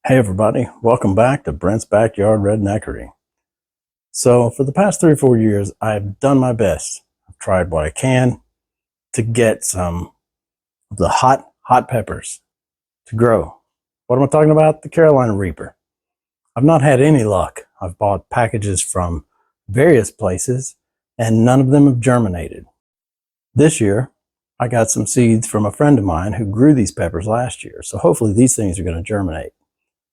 Hey everybody, welcome back to Brent's Backyard Redneckery. So for the past 3 or 4 years, I've done my best. I've tried what I can to get some of the hot peppers to grow. What am I talking about? The Carolina Reaper. I've not had any luck. I've bought packages from various places and none of them have germinated. This year, I got some seeds from a friend of mine who grew these peppers last year. So hopefully these things are going to germinate.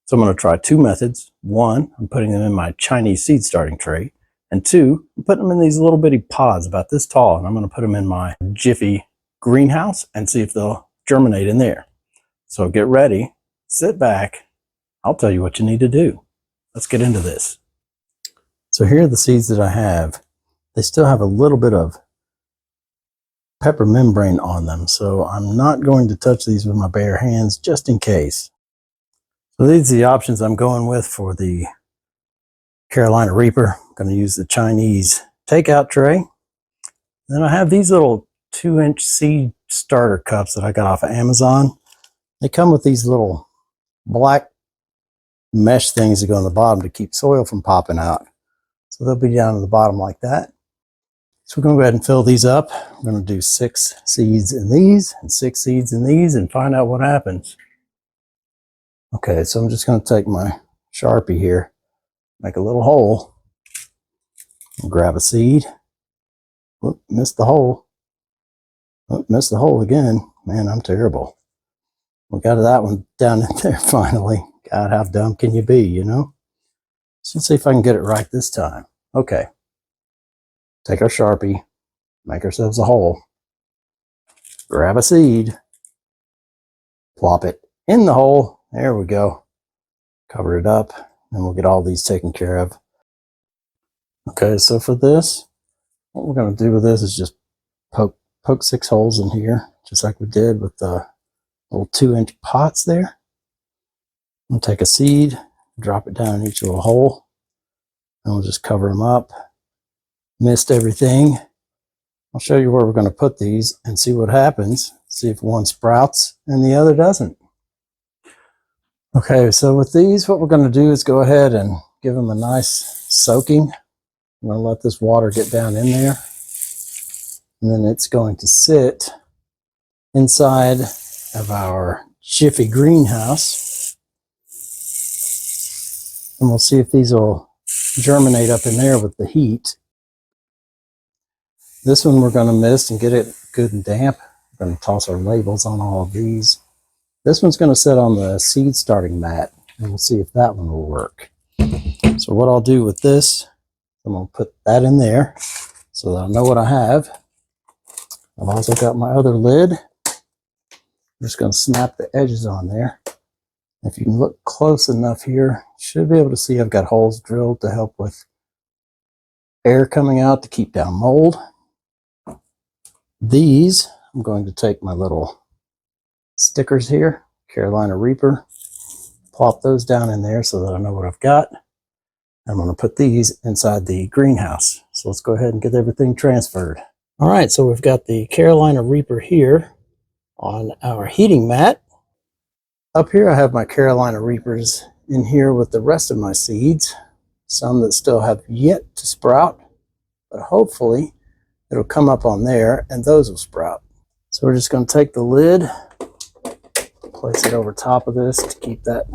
So I'm going to try 2 methods. 1, I'm putting them in my Chinese seed starting tray. And 2, I'm putting them in these little bitty pods about this tall. And I'm going to put them in my Jiffy greenhouse and see if they'll germinate in there. So get ready, sit back. I'll tell you what you need to do. Let's get into this. So here are the seeds that I have. They still have a little bit of pepper membrane on them. So I'm not going to touch these with my bare hands just in case. So these are the options I'm going with for the Carolina Reaper. I'm going to use the Chinese takeout tray. Then I have these little 2-inch seed starter cups that I got off of Amazon. They come with these little black mesh things that go on the bottom to keep soil from popping out. So they'll be down at the bottom like that. So we're going to go ahead and fill these up. We're going to do 6 seeds in these and 6 seeds in these and find out what happens. Okay, so I'm just going to take my Sharpie here, make a little hole, and grab a seed. Whoop, missed the hole. Whoop, missed the hole again. Man, I'm terrible. We got that one down in there finally. God, how dumb can you be, you know? So let's see if I can get it right this time. Okay. Take our Sharpie, make ourselves a hole, grab a seed, plop it in the hole. There we go. Cover it up, and we'll get all these taken care of. Okay, so for this, what we're going to do with this is just poke 6 holes in here, just like we did with the little 2-inch pots there. We'll take a seed, drop it down in each little hole, and we'll just cover them up. Missed everything. I'll show you where we're going to put these and see what happens. See if one sprouts and the other doesn't. Okay, so with these, what we're going to do is go ahead and give them a nice soaking. I'm going to let this water get down in there. And then it's going to sit inside of our Jiffy greenhouse. And we'll see if these will germinate up in there with the heat. This one we're going to mist and get it good and damp. We're going to toss our labels on all of these. This one's going to sit on the seed starting mat, and we'll see if that one will work. So what I'll do with this, I'm going to put that in there so that I know what I have. I've also got my other lid. I'm just going to snap the edges on there. If you can look close enough here, you should be able to see I've got holes drilled to help with air coming out to keep down mold. These, I'm going to take my little stickers here, Carolina Reaper, plop those down in there so that I know what I've got. I'm going to put these inside the greenhouse. So let's go ahead and get everything transferred. All right, so we've got the Carolina Reaper here on our heating mat. Up here I have my Carolina Reapers in here with the rest of my seeds, some that still have yet to sprout, but hopefully it'll come up on there and those will sprout. So we're just going to take the lid, place it over top of this to keep that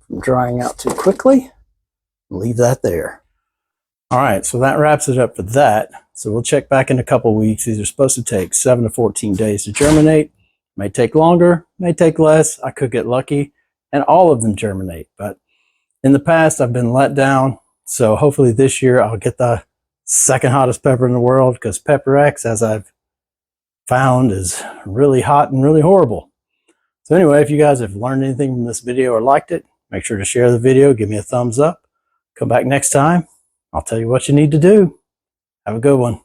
from drying out too quickly. Leave that there. All right, so that wraps it up for that. So we'll check back in a couple weeks. These are supposed to take 7 to 14 days to germinate. May take longer, may take less. I could get lucky and all of them germinate. But in the past, I've been let down. So hopefully this year I'll get the second hottest pepper in the world, because Pepper X, as I've found, is really hot and really horrible. So anyway, if you guys have learned anything from this video or liked it, make sure to share the video, give me a thumbs up. Come back next time. I'll tell you what you need to do. Have a good one.